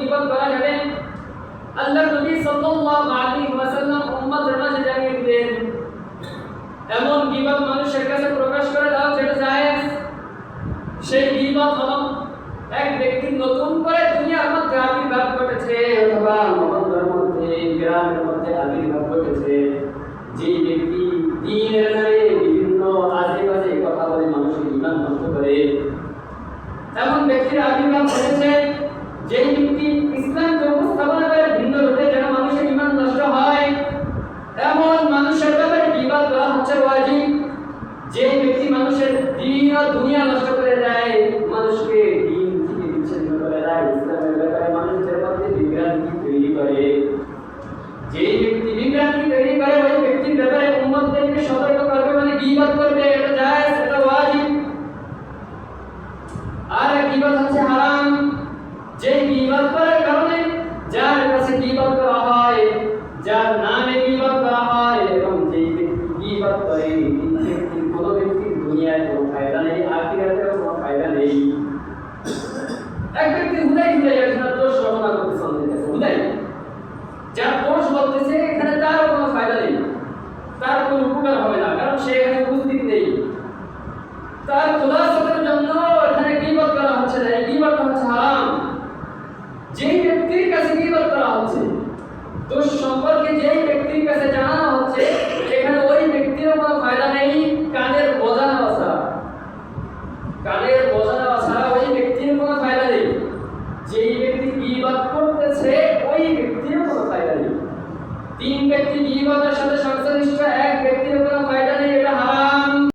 গীবত করা যাবে আল্লাহর নবী সাল্লাল্লাহু আলাইহি ওয়াসাল্লাম উম্মতের মাঝে জানিয়ে দিলেন এমন গীবত মানুষের কাছে প্রকাশ করে দাও যেটা জায়েজ। সেই গীবত হলো এক ব্যক্তি নতুন করে দুনিয়ার মধ্যে আবির্ভাব ঘটেছে অথবা মহল্লার মধ্যে গ্রামের মধ্যে আবির্ভাব ঘটেছে, যে ব্যক্তি দ্বীনের নামে বিভিন্ন আজে বাজে কথা বলে মানুষের ঈমান নষ্ট করে, এমন ব্যক্তির আবির্ভাব ঘটেছে। যেই ব্যক্তি ইসলামকে উপস্থাপনা করে ভিন্ন রূপে যেন মানুষের ঈমান নষ্ট হয়, এমন মানুষের ব্যাপারে গীবত করা হচ্ছে ওয়াজিব। যে ব্যক্তি মানুষের দ্বীন ও দুনিয়া নষ্ট করে দেয়, মানুষকে দ্বীন থেকে বিচ্ছিন্ন করে দেয়, ইসলামের ব্যাপারে মানুষের মধ্যে বিভ্রান্তি তৈরি করে, যে ব্যক্তি বিভ্রান্তি তৈরি করে ওই ব্যক্তির ব্যাপারে উম্মতদেরকে সতর্ক করবে, মানে গীবত করবে, এটা জায়েজ, এটা ওয়াজিব। আর গীবত হচ্ছে হারাম। যে গীবত করার কারণে যার কাছে গীবত করা হয়, যার নামে গীবত করা হয়, এবং যে ব্যক্তি গীবত করে কোনো ব্যক্তির দুনিয়ায় কোনো ফায়দা নেই, আখিরাতেও কোনো ফায়দা নেই। এক ব্যক্তি হুদাই একজনের দোষ রচনা করতেছে আমাদের কাছে, হুদাই যার দোষ বলতেছে, এখানে তার কোনো ফায়দা নেই, তার কোনো উপকার হবে না, কারণ সে এখানে উপস্থিত নেই। তার খোদা